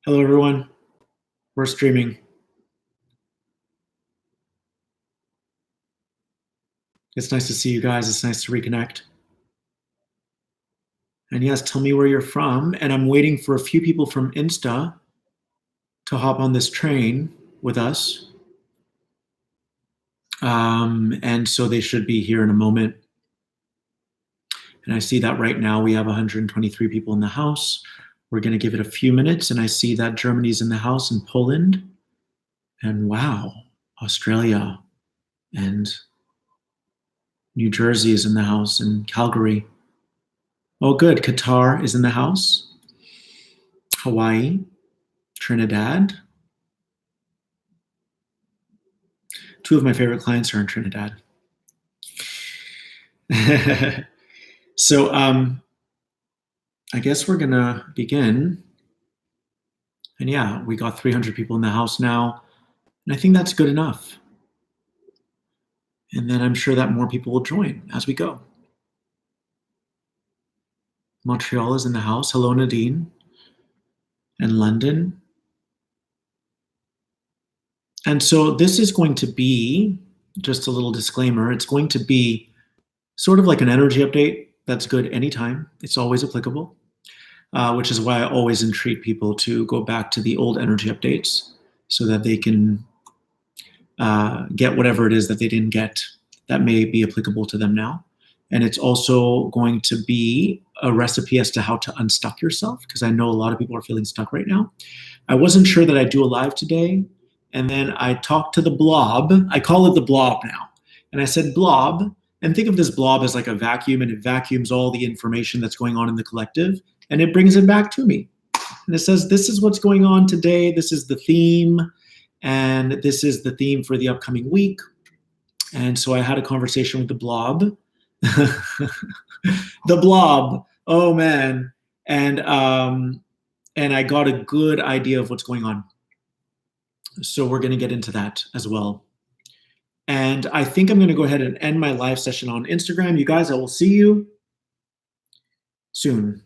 Hello, everyone. We're streaming. It's nice to see you guys. It's nice to reconnect. And yes, tell me where you're from. And I'm waiting for a few people from Insta to hop on this train with us. And so they should be here in a moment. And I see that right now we have 123 people in the house. We're going to give it a few minutes. And I see that Germany's in the house and Poland. And wow, Australia and New Jersey is in the house and Calgary. Oh, good. Qatar is in the house. Hawaii, Trinidad. Two of my favorite clients are in Trinidad. So I guess we're going to begin. And yeah, we got 300 people in the house now. And I think that's good enough. And then I'm sure that more people will join as we go. Montreal is in the house. Hello, Nadine. And London. And so this is going to be, just a little disclaimer, it's going to be sort of like an energy update that's good anytime. It's always applicable, which is why I always entreat people to go back to the old energy updates so that they can get whatever it is that they didn't get that may be applicable to them now. And it's also going to be a recipe as to how to unstuck yourself, because I know a lot of people are feeling stuck right now. I wasn't sure that I'd do a live today. And then I talked to the blob. I call it the blob now. And I said, blob, and think of this blob as like a vacuum, and it vacuums all the information that's going on in the collective, and it brings it back to me. And it says, this is what's going on today. This is the theme. And this is the theme for the upcoming week. And so I had a conversation with the blob. The blob. Oh, man. And I got a good idea of what's going on. So we're going to get into that as well. And I think I'm going to go ahead and end my live session on Instagram. You guys, I will see you soon.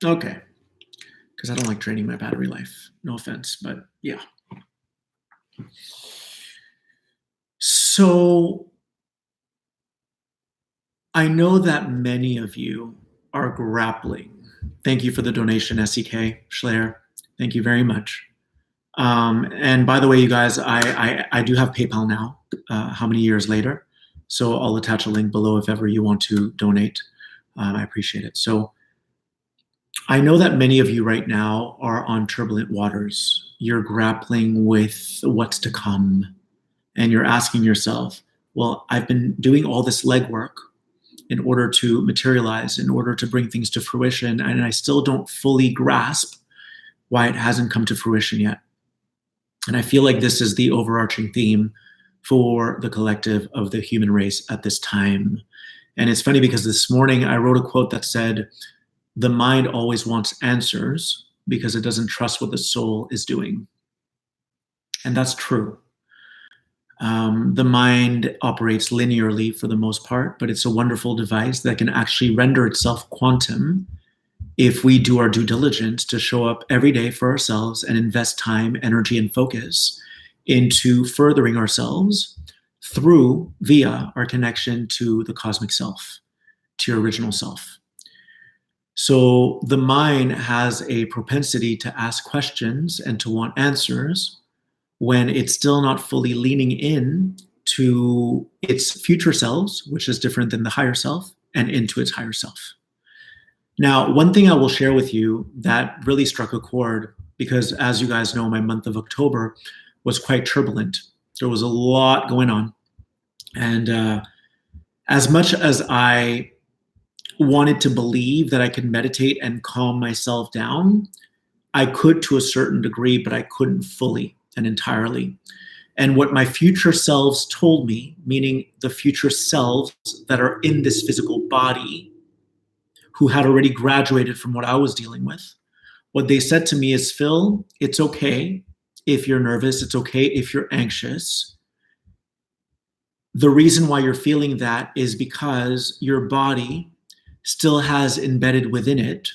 Okay. Because I don't like draining my battery life. No offense, but yeah. So I know that many of you are grappling. Thank you for the donation, SEK Schleyer. Thank you very much. And by the way, you guys, I do have PayPal now, how many years later. So I'll attach a link below if ever you want to donate. I appreciate it. So I know that many of you right now are on turbulent waters. You're grappling with what's to come. And you're asking yourself, well, I've been doing all this legwork in order to materialize, in order to bring things to fruition, and I still don't fully grasp why it hasn't come to fruition yet. And I feel like this is the overarching theme for the collective of the human race at this time. And it's funny because this morning I wrote a quote that said, the mind always wants answers because it doesn't trust what the soul is doing. And that's true. The mind operates linearly for the most part, but it's a wonderful device that can actually render itself quantum if we do our due diligence to show up every day for ourselves and invest time, energy, and focus into furthering ourselves via our connection to the cosmic self, to your original self. So the mind has a propensity to ask questions and to want answers when it's still not fully leaning in to its future selves, which is different than the higher self, and into its higher self. Now, one thing I will share with you that really struck a chord, because as you guys know, my month of October was quite turbulent. There was a lot going on. And as much as I wanted to believe that I could meditate and calm myself down, I could to a certain degree, but I couldn't fully and entirely. And what my future selves told me, meaning the future selves that are in this physical body, who had already graduated from what I was dealing with, what they said to me is, Phil, it's okay if you're nervous. It's okay if you're anxious. The reason why you're feeling that is because your body still has embedded within it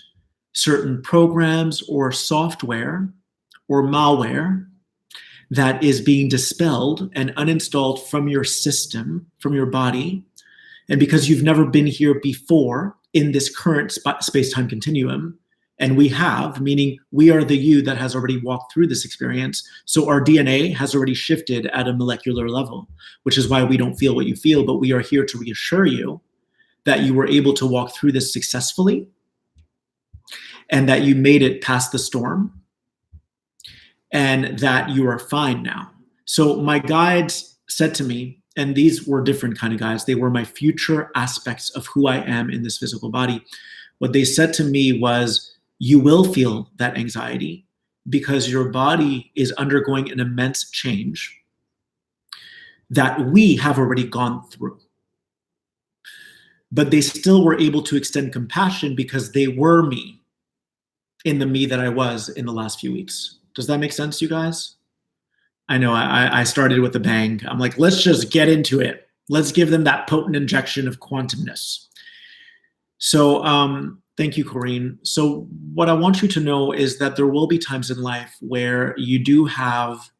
certain programs or software or malware that is being dispelled and uninstalled from your system, from your body. And because you've never been here before in this current space-time continuum, and we have, meaning we are the you that has already walked through this experience. So our DNA has already shifted at a molecular level, which is why we don't feel what you feel, but we are here to reassure you that you were able to walk through this successfully and that you made it past the storm and that you are fine now. So my guides said to me, and these were different kind of guides, they were my future aspects of who I am in this physical body. What they said to me was, you will feel that anxiety because your body is undergoing an immense change that we have already gone through. But they still were able to extend compassion because they were me in the me that I was in the last few weeks. Does that make sense, you guys? I know I started with a bang. I'm like, let's just get into it. Let's give them that potent injection of quantumness. So thank you, Corinne. So what I want you to know is that there will be times in life where you do have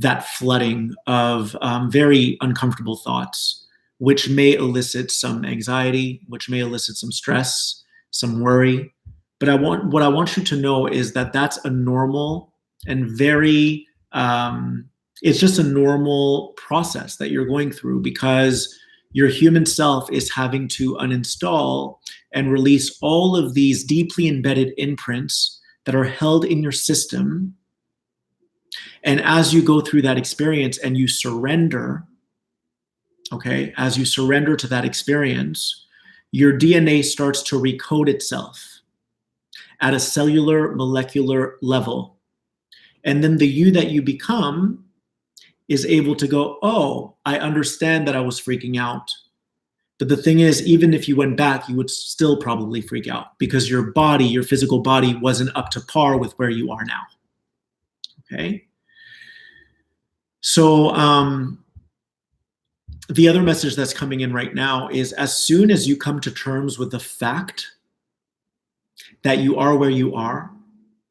that flooding of very uncomfortable thoughts, which may elicit some anxiety, which may elicit some stress, some worry. But what I want you to know is that that's a normal and very, it's just a normal process that you're going through because your human self is having to uninstall and release all of these deeply embedded imprints that are held in your system. And as you go through that experience and you surrender, okay, as you surrender to that experience, your DNA starts to recode itself at a cellular, molecular level. And then the you that you become is able to go, oh, I understand that I was freaking out. But the thing is, even if you went back, you would still probably freak out because your body, your physical body, wasn't up to par with where you are now. Okay? So the other message that's coming in right now is as soon as you come to terms with the fact that you are where you are,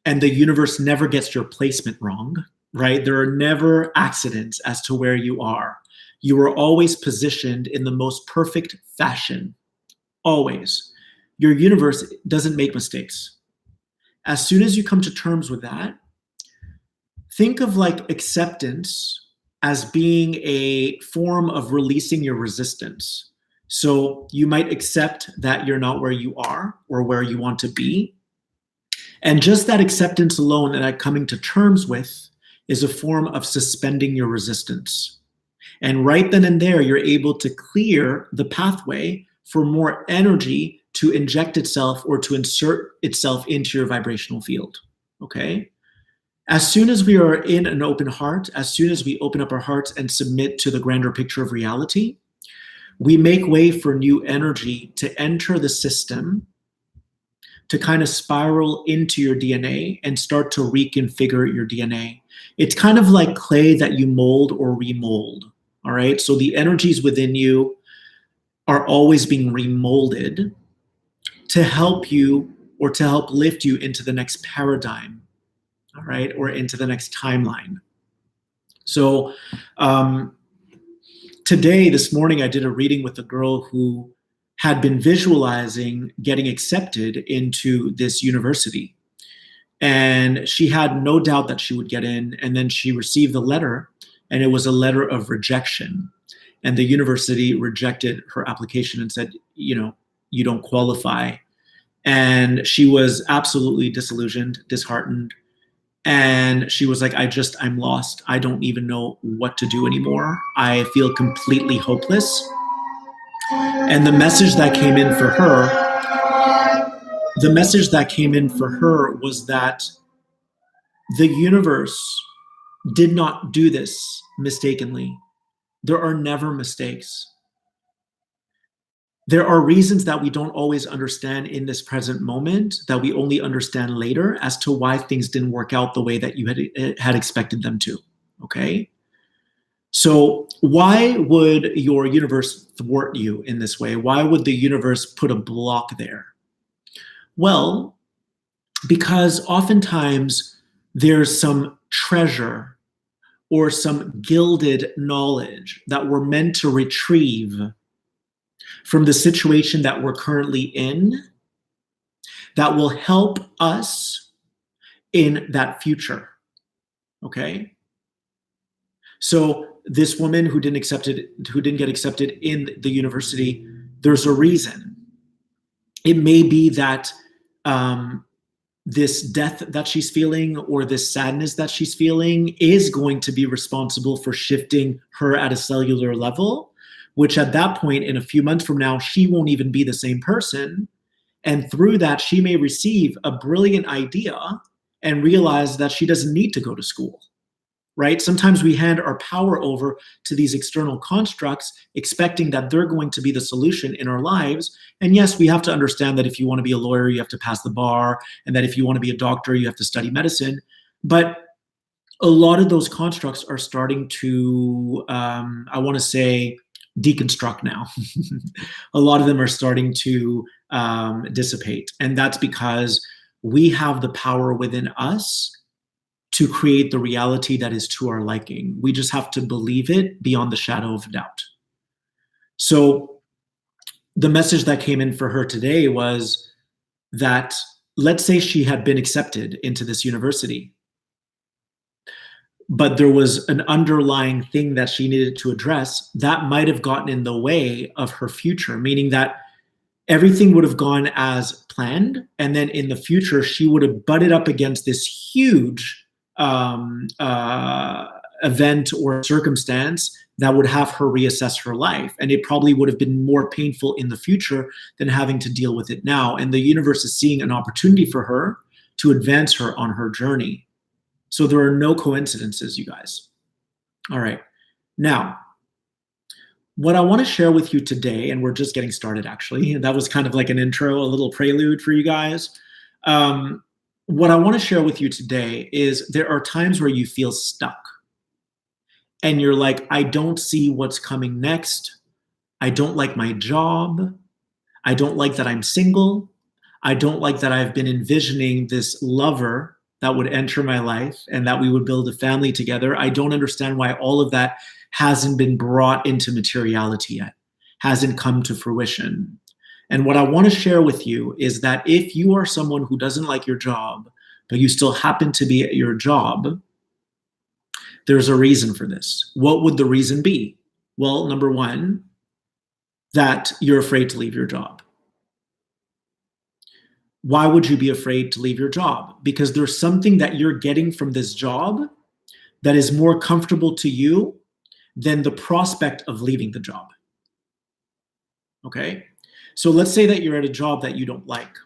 and the universe never gets your placement wrong, right? There are never accidents as to where you are. You are always positioned in the most perfect fashion, always. Your universe doesn't make mistakes. As soon as you come to terms with that, think of like acceptance as being a form of releasing your resistance. So you might accept that you're not where you are or where you want to be. And just that acceptance alone and that coming to terms with is a form of suspending your resistance. And right then and there, you're able to clear the pathway for more energy to inject itself or to insert itself into your vibrational field, okay? As soon as we are in an open heart, as soon as we open up our hearts and submit to the grander picture of reality, we make way for new energy to enter the system, to kind of spiral into your DNA and start to reconfigure your DNA. It's kind of like clay that you mold or remold, all right? So the energies within you are always being remolded to help you or to help lift you into the next paradigm, all right, or into the next timeline. So today, this morning, I did a reading with a girl who had been visualizing getting accepted into this university. And she had no doubt that she would get in. And then she received the letter, and it was a letter of rejection. And the university rejected her application and said, you know, you don't qualify. And she was absolutely disillusioned, disheartened. And she was like, I'm lost. I don't even know what to do anymore. I feel completely hopeless. And the message that came in for her, was that the universe did not do this mistakenly. There are never mistakes. There are reasons that we don't always understand in this present moment, that we only understand later as to why things didn't work out the way that you had expected them to, okay? So why would your universe thwart you in this way? Why would the universe put a block there? Well, because oftentimes there's some treasure or some gilded knowledge that we're meant to retrieve from the situation that we're currently in that will help us in that future. Okay? So this woman who didn't get accepted in the university, there's a reason. It may be that this death that she's feeling or this sadness that she's feeling is going to be responsible for shifting her at a cellular level, which at that point, in a few months from now, she won't even be the same person. And through that, she may receive a brilliant idea and realize that she doesn't need to go to school. Right? Sometimes we hand our power over to these external constructs, expecting that they're going to be the solution in our lives. And yes, we have to understand that if you want to be a lawyer, you have to pass the bar, and that if you want to be a doctor, you have to study medicine. But a lot of those constructs are starting to, I want to say, deconstruct now. A lot of them are starting to dissipate. And that's because we have the power within us to create the reality that is to our liking. We just have to believe it beyond the shadow of doubt. So the message that came in for her today was that, let's say she had been accepted into this university, but there was an underlying thing that she needed to address that might have gotten in the way of her future, meaning that everything would have gone as planned. And then in the future, she would have butted up against this huge event or circumstance that would have her reassess her life. And it probably would have been more painful in the future than having to deal with it now. And the universe is seeing an opportunity for her to advance her on her journey. So there are no coincidences, you guys. All right. Now, what I want to share with you today, and we're just getting started actually, that was kind of like an intro, a little prelude for you guys. What I want to share with you today is there are times where you feel stuck and you're like, I don't see what's coming next. I don't like my job. I don't like that I'm single. I don't like that I've been envisioning this lover that would enter my life and that we would build a family together. I don't understand why all of that hasn't been brought into materiality yet, hasn't come to fruition. And what I want to share with you is that if you are someone who doesn't like your job, but you still happen to be at your job, there's a reason for this. What would the reason be? Well, number one, that you're afraid to leave your job. Why would you be afraid to leave your job? Because there's something that you're getting from this job that is more comfortable to you than the prospect of leaving the job. Okay? So let's say that you're at a job that you don't like.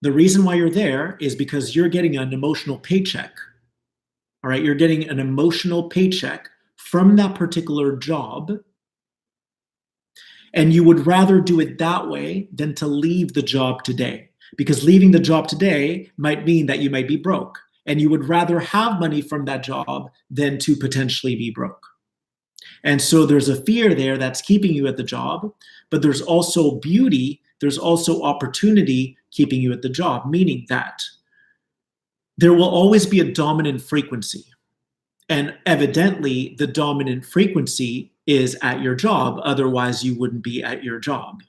The reason why you're there is because you're getting an emotional paycheck. All right, you're getting an emotional paycheck from that particular job, and you would rather do it that way than to leave the job today. Because leaving the job today might mean that you might be broke, and you would rather have money from that job than to potentially be broke. And so there's a fear there that's keeping you at the job, but there's also beauty, there's also opportunity keeping you at the job, meaning that there will always be a dominant frequency. And evidently, the dominant frequency is at your job, otherwise you wouldn't be at your job.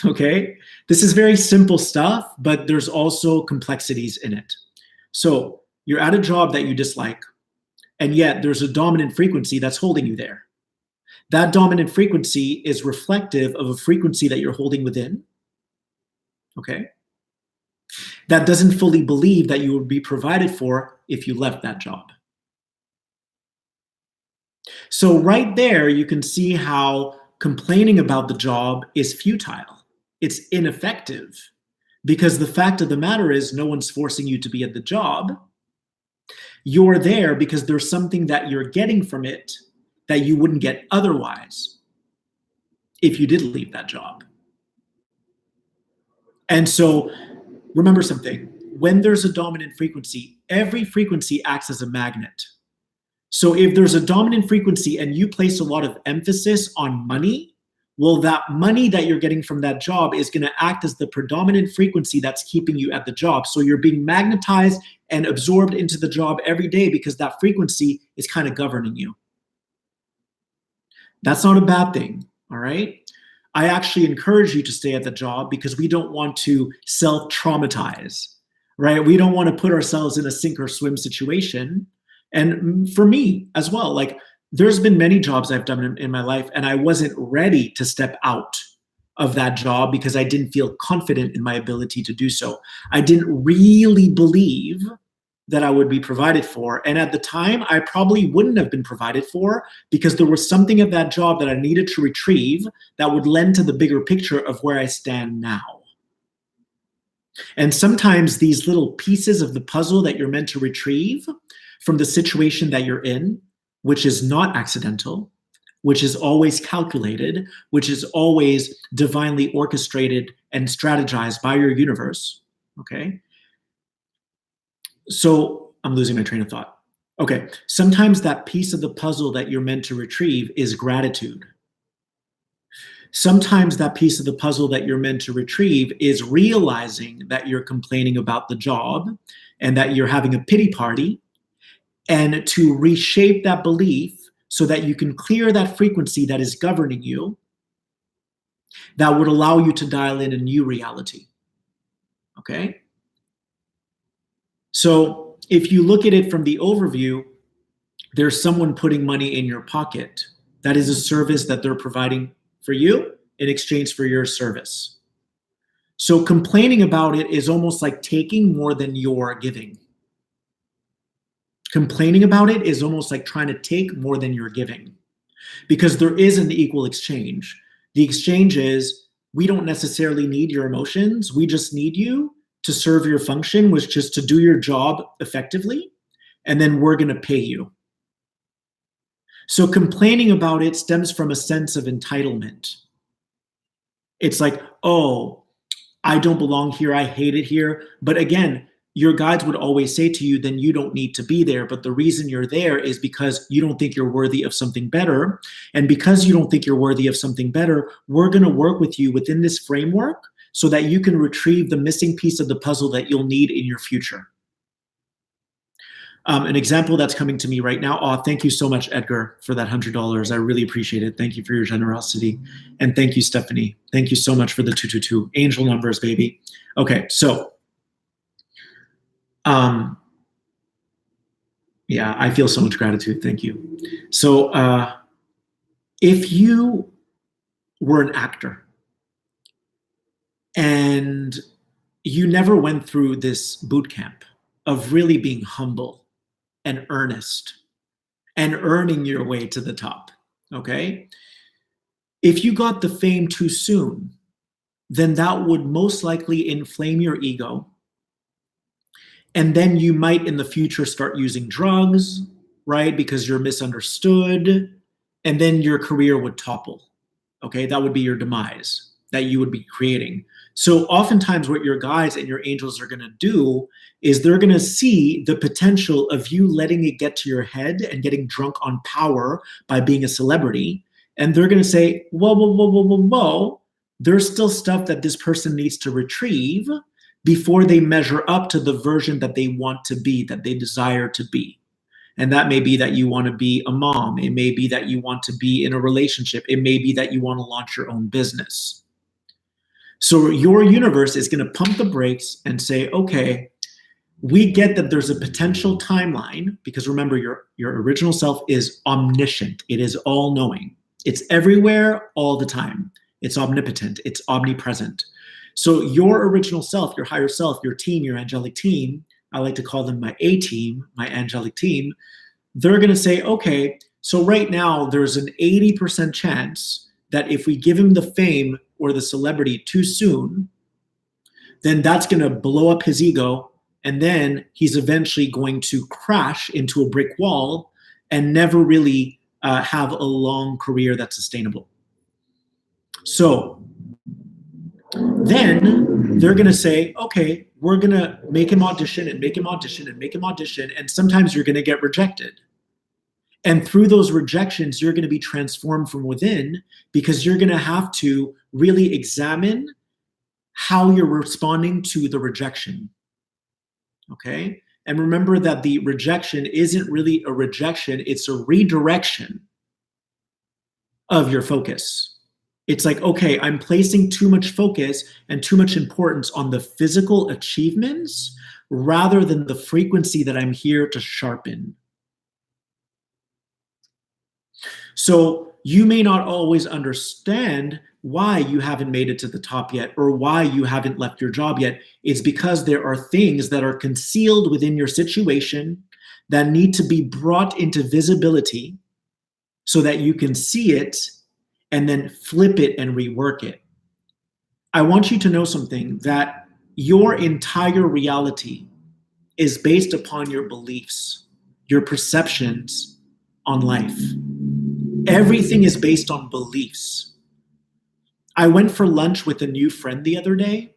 Okay? This is very simple stuff, but there's also complexities in it. So you're at a job that you dislike, and yet there's a dominant frequency that's holding you there. That dominant frequency is reflective of a frequency that you're holding within, okay? That doesn't fully believe that you would be provided for if you left that job. So right there, you can see how complaining about the job is futile. It's ineffective because the fact of the matter is no one's forcing you to be at the job. You're there because there's something that you're getting from it that you wouldn't get otherwise if you did leave that job. And so remember something, when there's a dominant frequency, every frequency acts as a magnet. So if there's a dominant frequency and you place a lot of emphasis on money Well, that money that you're getting from that job is going to act as the predominant frequency that's keeping you at the job. So you're being magnetized and absorbed into the job every day because that frequency is kind of governing you. That's not a bad thing, all right? I actually encourage you to stay at the job because we don't want to self-traumatize, right? We don't want to put ourselves in a sink or swim situation. And for me as well, like, there's been many jobs I've done in my life, and I wasn't ready to step out of that job because I didn't feel confident in my ability to do so. I didn't really believe that I would be provided for. And at the time, I probably wouldn't have been provided for because there was something at that job that I needed to retrieve that would lend to the bigger picture of where I stand now. And sometimes these little pieces of the puzzle that you're meant to retrieve from the situation that you're in, which is not accidental, which is always calculated, which is always divinely orchestrated and strategized by your universe, okay? So I'm losing my train of thought. Okay, sometimes that piece of the puzzle that you're meant to retrieve is gratitude. Sometimes that piece of the puzzle that you're meant to retrieve is realizing that you're complaining about the job and that you're having a pity party, and to reshape that belief so that you can clear that frequency that is governing you, that would allow you to dial in a new reality, okay? So if you look at it from the overview, there's someone putting money in your pocket. That is a service that they're providing for you in exchange for your service. So complaining about it is almost like taking more than you're giving. Complaining about it is almost like trying to take more than you're giving, because there is an equal exchange. The exchange is, we don't necessarily need your emotions. We just need you to serve your function, which is to do your job effectively, and then we're going to pay you. So complaining about it stems from a sense of entitlement. It's like, oh, I don't belong here. I hate it here. But again, your guides would always say to you, then you don't need to be there. But the reason you're there is because you don't think you're worthy of something better. And because you don't think you're worthy of something better, we're going to work with you within this framework so that you can retrieve the missing piece of the puzzle that you'll need in your future. An example that's coming to me right now. Oh, thank you so much, Edgar, for that $100. I really appreciate it. Thank you for your generosity. And thank you, Stephanie. Thank you so much for the 222. Angel numbers, baby. Okay, so yeah, I feel so much gratitude. Thank you. So if you were an actor and you never went through this boot camp of really being humble and earnest and earning your way to the top, okay? If you got the fame too soon, then that would most likely inflame your ego. And then you might in the future start using drugs, right? Because you're misunderstood. And then your career would topple, okay? That would be your demise that you would be creating. So oftentimes what your guides and your angels are gonna do is they're gonna see the potential of you letting it get to your head and getting drunk on power by being a celebrity. And they're gonna say, whoa, whoa, whoa, whoa, whoa, whoa. There's still stuff that this person needs to retrieve before they measure up to the version that they want to be, that they desire to be. And that may be that you want to be a mom. It may be that you want to be in a relationship. It may be that you want to launch your own business. So your universe is going to pump the brakes and say, okay, we get that there's a potential timeline, because remember, your original self is omniscient. It is all-knowing. It's everywhere all the time. It's omnipotent. It's omnipresent. So your original self, your higher self, your team, your angelic team, I like to call them my A-team, my angelic team, they're going to say, okay, so right now there's an 80% chance that if we give him the fame or the celebrity too soon, then that's going to blow up his ego, and then he's eventually going to crash into a brick wall and never really have a long career that's sustainable. So then they're going to say, okay, we're going to make him audition and make him audition and make him audition. And sometimes you're going to get rejected. And through those rejections, you're going to be transformed from within, because you're going to have to really examine how you're responding to the rejection. Okay? And remember that the rejection isn't really a rejection, it's a redirection of your focus. It's like, okay, I'm placing too much focus and too much importance on the physical achievements rather than the frequency that I'm here to sharpen. So you may not always understand why you haven't made it to the top yet, or why you haven't left your job yet. It's because there are things that are concealed within your situation that need to be brought into visibility so that you can see it and then flip it and rework it. I want you to know something, that your entire reality is based upon your beliefs, your perceptions on life. Everything is based on beliefs. I went for lunch with a new friend the other day,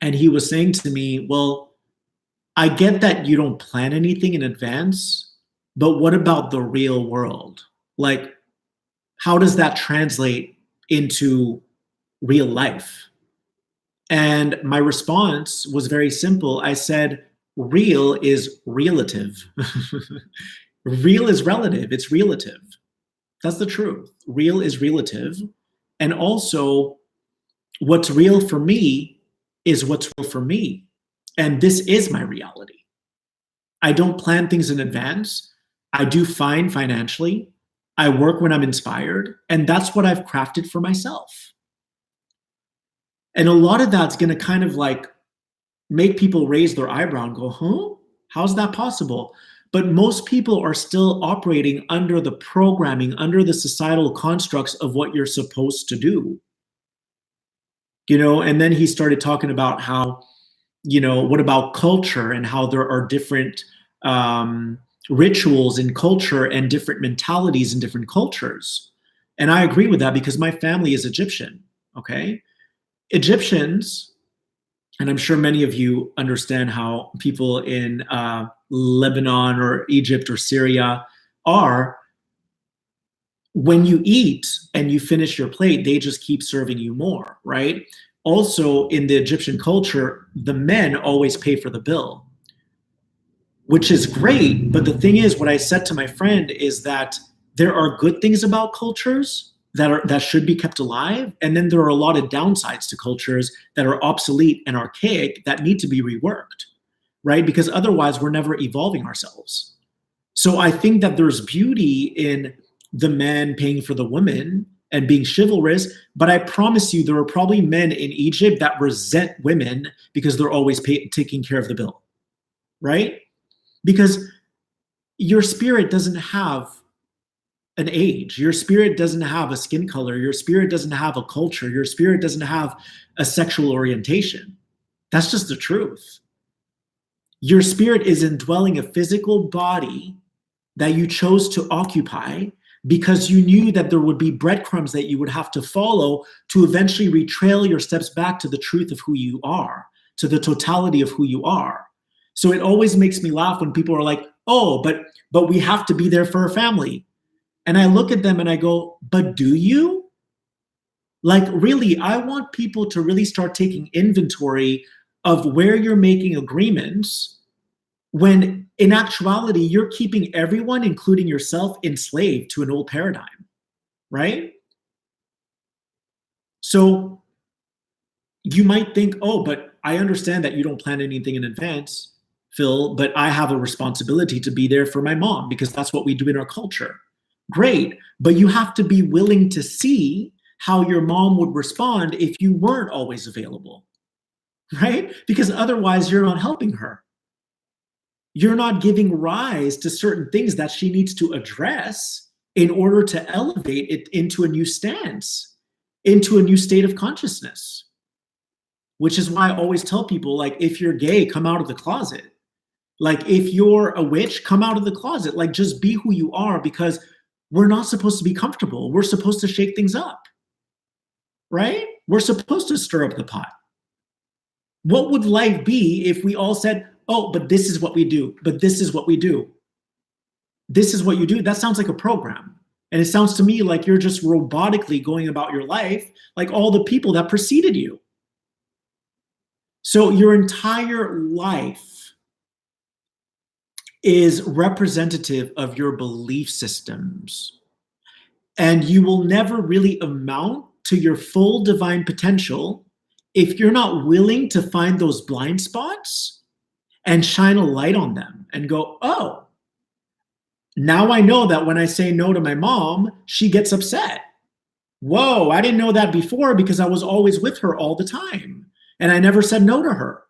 and he was saying to me, well, I get that you don't plan anything in advance, but what about the real world? Like, how does that translate into real life? And my response was very simple. I said, real is relative. Real is relative. It's relative. That's the truth. Real is relative. And also, what's real for me is what's real for me. And this is my reality. I don't plan things in advance. I do fine financially. I work when I'm inspired. And that's what I've crafted for myself. And a lot of that's going to kind of like make people raise their eyebrow and go, huh? How's that possible? But most people are still operating under the programming, under the societal constructs of what you're supposed to do. And then he started talking about how, what about culture, and how there are different rituals in culture and different mentalities in different cultures. And I agree with that, because my family is Egyptian, okay? Egyptians, and I'm sure many of you understand how people in Lebanon or Egypt or Syria are. When you eat and you finish your plate, they just keep serving you more, right? Also, in the Egyptian culture, the men always pay for the bill, which is great. But the thing is, what I said to my friend is that there are good things about cultures that should be kept alive. And then there are a lot of downsides to cultures that are obsolete and archaic that need to be reworked, right? Because otherwise we're never evolving ourselves. So I think that there's beauty in the man paying for the woman and being chivalrous, but I promise you there are probably men in Egypt that resent women because they're always taking care of the bill, right? Because your spirit doesn't have an age. Your spirit doesn't have a skin color. Your spirit doesn't have a culture. Your spirit doesn't have a sexual orientation. That's just the truth. Your spirit is indwelling a physical body that you chose to occupy because you knew that there would be breadcrumbs that you would have to follow to eventually retrail your steps back to the truth of who you are, to the totality of who you are. So it always makes me laugh when people are like, oh, but we have to be there for our family. And I look at them and I go, but do you? Like, really, I want people to really start taking inventory of where you're making agreements when in actuality, you're keeping everyone, including yourself, enslaved to an old paradigm, right? So you might think, oh, but I understand that you don't plan anything in advance, Phil, but I have a responsibility to be there for my mom because that's what we do in our culture. Great, but you have to be willing to see how your mom would respond if you weren't always available, right? Because otherwise you're not helping her. You're not giving rise to certain things that she needs to address in order to elevate it into a new stance, into a new state of consciousness. Which is why I always tell people, like, if you're gay, come out of the closet. Like, if you're a witch, come out of the closet. Like, just be who you are, because we're not supposed to be comfortable. We're supposed to shake things up, right? We're supposed to stir up the pot. What would life be if we all said, oh, but this is what we do, but this is what we do? this is what you do. That sounds like a program. And it sounds to me like you're just robotically going about your life like all the people that preceded you. So your entire life is representative of your belief systems. And you will never really amount to your full divine potential if you're not willing to find those blind spots and shine a light on them and go, oh, now I know that when I say no to my mom, she gets upset. Whoa, I didn't know that before because I was always with her all the time and I never said no to her.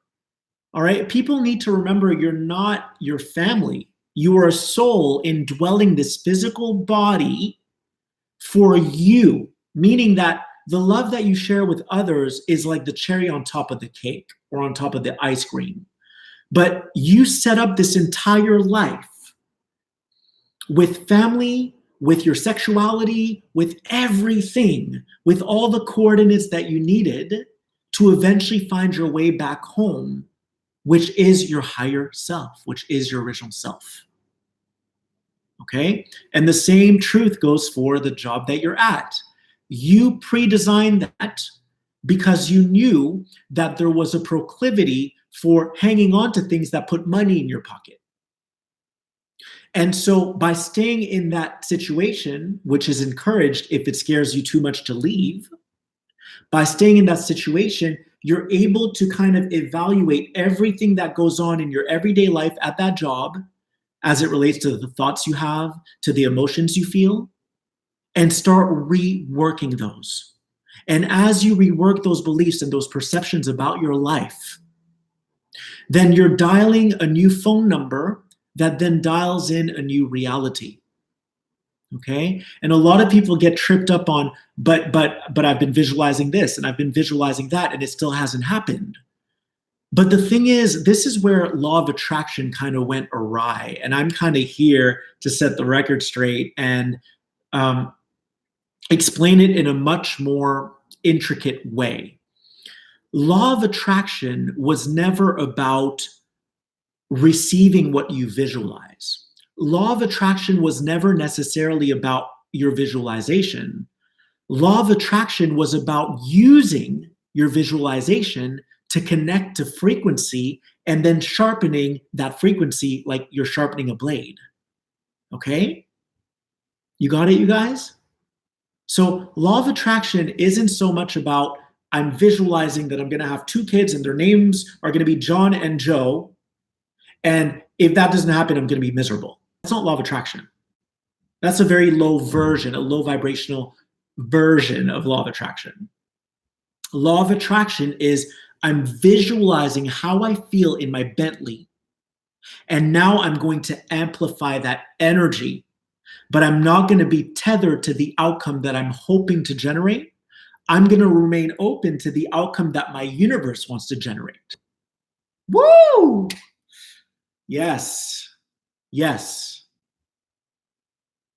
All right. People need to remember you're not your family. You are a soul indwelling this physical body for you, meaning that the love that you share with others is like the cherry on top of the cake or on top of the ice cream. But you set up this entire life with family, with your sexuality, with everything, with all the coordinates that you needed to eventually find your way back home, which is your higher self, which is your original self. Okay? And the same truth goes for the job that you're at. You pre-designed that because you knew that there was a proclivity for hanging on to things that put money in your pocket. And so by staying in that situation, which is encouraged if it scares you too much to leave, by staying in that situation, you're able to kind of evaluate everything that goes on in your everyday life at that job as it relates to the thoughts you have, to the emotions you feel, and start reworking those. And as you rework those beliefs and those perceptions about your life, then you're dialing a new phone number that then dials in a new reality. Okay? And a lot of people get tripped up on, but I've been visualizing this and I've been visualizing that and it still hasn't happened. But the thing is, this is where law of attraction kind of went awry. And I'm kind of here to set the record straight and explain it in a much more intricate way. Law of attraction was never about receiving what you visualize. Law of attraction was never necessarily about your visualization. Law of attraction was about using your visualization to connect to frequency and then sharpening that frequency like you're sharpening a blade. Okay? You got it, you guys? So law of attraction isn't so much about I'm visualizing that I'm going to have 2 kids and their names are going to be John and Joe. And if that doesn't happen, I'm going to be miserable. That's not law of attraction. That's a very low version, a low vibrational version of law of attraction. Law of attraction is I'm visualizing how I feel in my Bentley. And now I'm going to amplify that energy, but I'm not going to be tethered to the outcome that I'm hoping to generate. I'm going to remain open to the outcome that my universe wants to generate. Woo! Yes. Yes.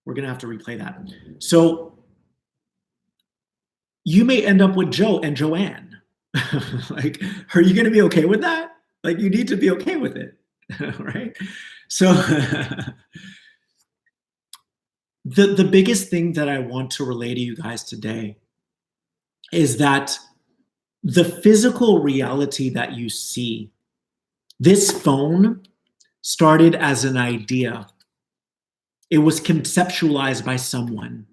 We're going to have to replay that. So you may end up with Joe and Joanne. Like, are you going to be okay with that? Like, you need to be okay with it. Right? So the biggest thing that I want to relay to you guys today is that the physical reality that you see, this phone started as an idea. It was conceptualized by someone.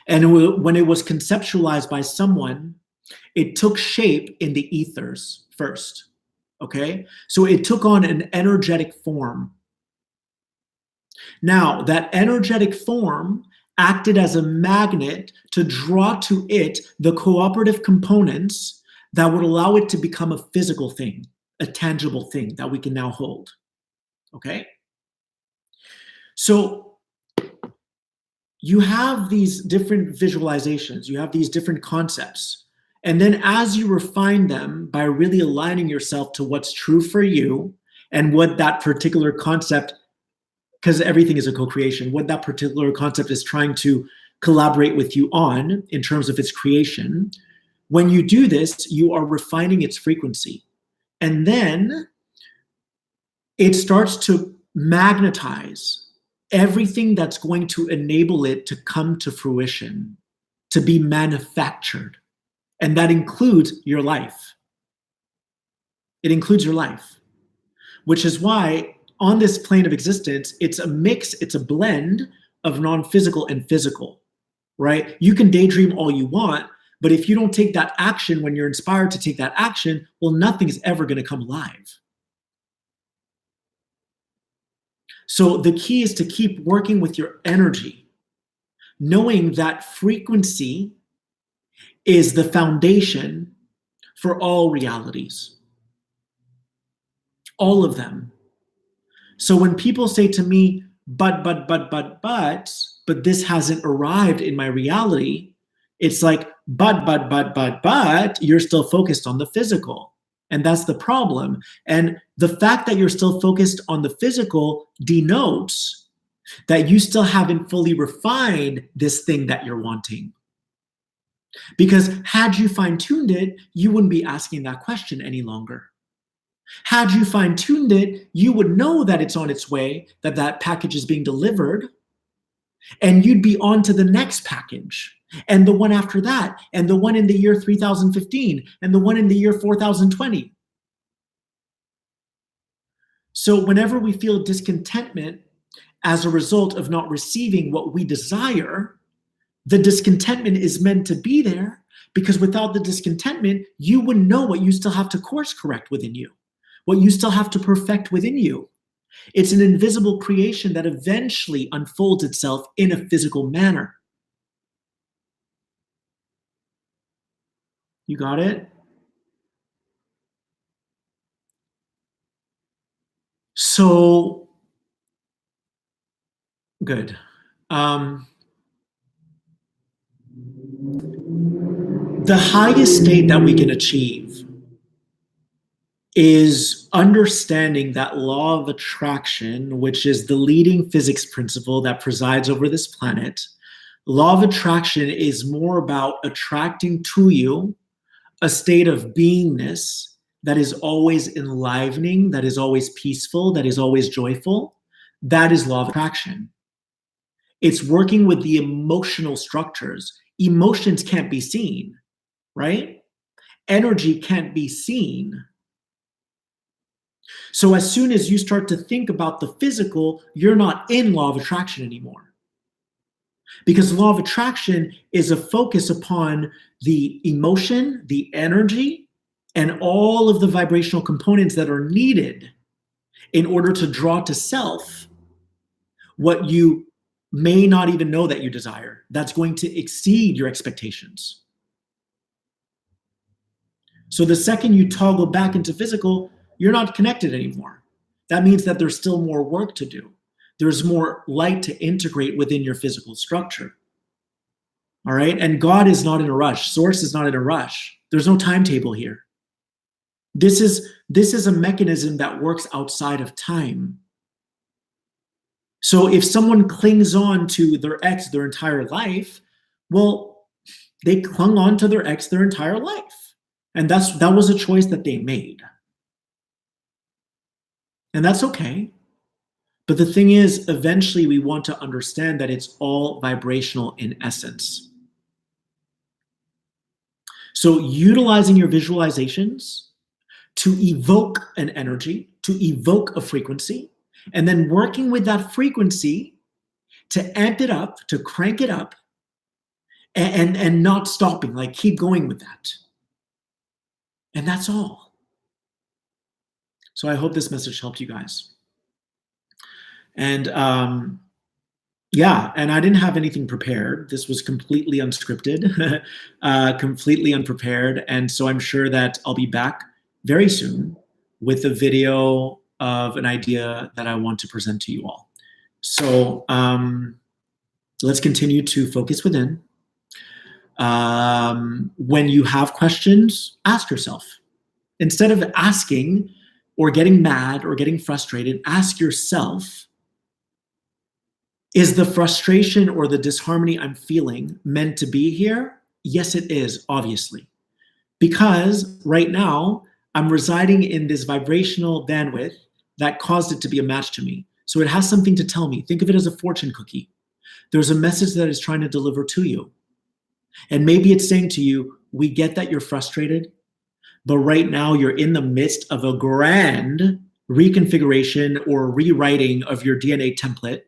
And when it was conceptualized by someone, it took shape in the ethers first. Okay? So it took on an energetic form. Now, that energetic form acted as a magnet to draw to it the cooperative components that would allow it to become a physical thing, a tangible thing that we can now hold. Okay? So you have these different visualizations, you have these different concepts. And then as you refine them by really aligning yourself to what's true for you and what that particular concept, because everything is a co-creation, what that particular concept is trying to collaborate with you on in terms of its creation, when you do this, you are refining its frequency. And then it starts to magnetize everything that's going to enable it to come to fruition, to be manufactured. And that includes your life. It includes your life, which is why on this plane of existence, it's a mix, it's a blend of non-physical and physical, right? You can daydream all you want, but if you don't take that action when you're inspired to take that action, well, nothing is ever going to come alive. So the key is to keep working with your energy, knowing that frequency is the foundation for all realities. All of them. So when people say to me, but this hasn't arrived in my reality, it's like, but, you're still focused on the physical. And that's the problem. And the fact that you're still focused on the physical denotes that you still haven't fully refined this thing that you're wanting. Because had you fine-tuned it, you wouldn't be asking that question any longer. Had you fine-tuned it, you would know that it's on its way, that that package is being delivered, and you'd be on to the next package, and the one after that, and the one in the year 3015, and the one in the year 4020. So whenever we feel discontentment as a result of not receiving what we desire, the discontentment is meant to be there, because without the discontentment, you wouldn't know what you still have to course correct within you, what you still have to perfect within you. It's an invisible creation that eventually unfolds itself in a physical manner. You got it? So, good. The highest state that we can achieve is understanding that law of attraction, which is the leading physics principle that presides over this planet. Law of attraction is more about attracting to you a state of beingness that is always enlivening, that is always peaceful, that is always joyful. That is law of attraction. It's working with the emotional structures. Emotions can't be seen, right? Energy can't be seen. So as soon as you start to think about the physical, you're not in law of attraction anymore. Because law of attraction is a focus upon the emotion, the energy, and all of the vibrational components that are needed in order to draw to self what you may not even know that you desire. That's going to exceed your expectations. So the second you toggle back into physical, you're not connected anymore. That means that there's still more work to do. There's more light to integrate within your physical structure. All right? And God is not in a rush. Source is not in a rush. There's no timetable here. This is a mechanism that works outside of time. So if someone clings on to their ex their entire life, well, they clung on to their ex their entire life. And that was a choice that they made. And that's okay. But the thing is, eventually we want to understand that it's all vibrational in essence. So utilizing your visualizations to evoke an energy, to evoke a frequency, and then working with that frequency to amp it up, to crank it up, and not stopping, like keep going with that. And that's all. So I hope this message helped you guys. And yeah, and I didn't have anything prepared. This was completely unscripted, completely unprepared. And so I'm sure that I'll be back very soon with a video of an idea that I want to present to you all. So let's continue to focus within. When you have questions, ask yourself. Instead of asking or getting mad or getting frustrated, ask yourself, is the frustration or the disharmony I'm feeling meant to be here? Yes, it is, obviously. Because right now, I'm residing in this vibrational bandwidth that caused it to be a match to me. So it has something to tell me. Think of it as a fortune cookie. There's a message that it's trying to deliver to you. And maybe it's saying to you, we get that you're frustrated, but right now you're in the midst of a grand reconfiguration or rewriting of your DNA template.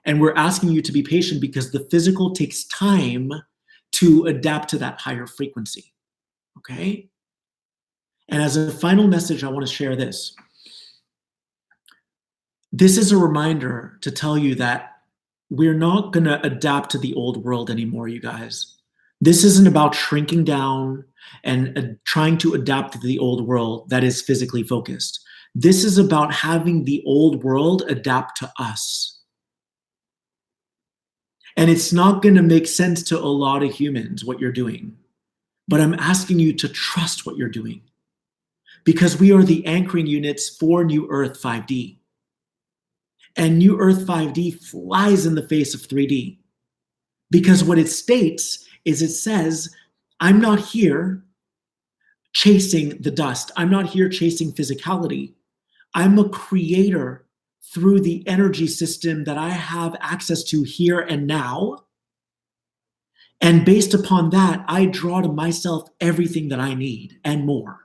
And we're asking you to be patient because the physical takes time to adapt to that higher frequency. Okay? And as a final message, I want to share this. This is a reminder to tell you that we're not going to adapt to the old world anymore, you guys. This isn't about shrinking down and trying to adapt to the old world that is physically focused. This is about having the old world adapt to us. And it's not going to make sense to a lot of humans what you're doing. But I'm asking you to trust what you're doing. Because we are the anchoring units for New Earth 5D. And New Earth 5D flies in the face of 3D. Because what it states is it says, I'm not here chasing the dust. I'm not here chasing physicality. I'm a creator through the energy system that I have access to here and now. And based upon that, I draw to myself everything that I need and more.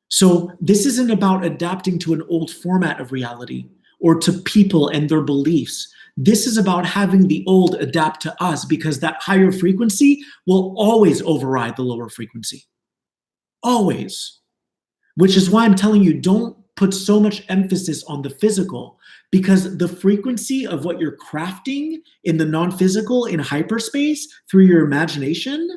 So this isn't about adapting to an old format of reality or to people and their beliefs. This is about having the old adapt to us because that higher frequency will always override the lower frequency. Always. Which is why I'm telling you, don't put so much emphasis on the physical, because the frequency of what you're crafting in the non-physical in hyperspace through your imagination,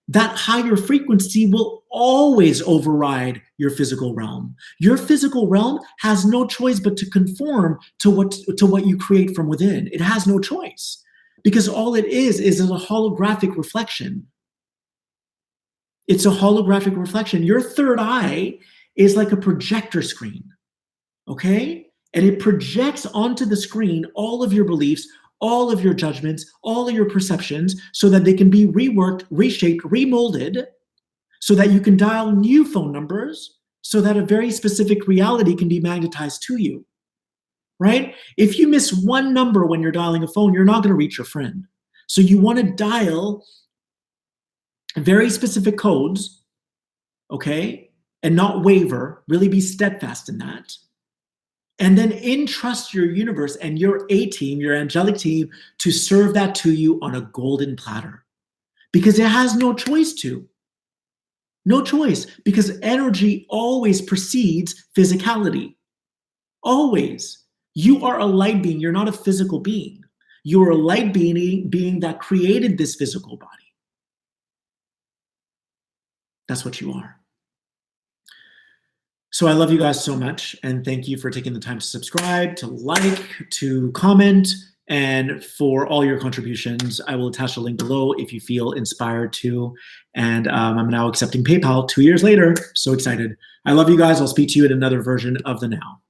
that higher frequency will always override your physical realm. Your physical realm has no choice but to conform to what you create from within. It has no choice because all it is a holographic reflection. It's a holographic reflection. Your third eye is like a projector screen, okay? And it projects onto the screen all of your beliefs, all of your judgments, all of your perceptions, so that they can be reworked, reshaped, remolded, so that you can dial new phone numbers, so that a very specific reality can be magnetized to you, right? If you miss one number when you're dialing a phone, you're not going to reach your friend. So you want to dial very specific codes, okay? And not waver, really be steadfast in that. And then entrust your universe and your A-team, your angelic team, to serve that to you on a golden platter. Because it has no choice to. No choice, because energy always precedes physicality. Always. You are a light being, you're not a physical being. You are a light being that created this physical body. That's what you are. So I love you guys so much, and thank you for taking the time to subscribe, to like, to comment, and for all your contributions. I will attach a link below if you feel inspired to. And I'm now accepting PayPal 2 years later. So excited. I love you guys. I'll speak to you in another version of The Now.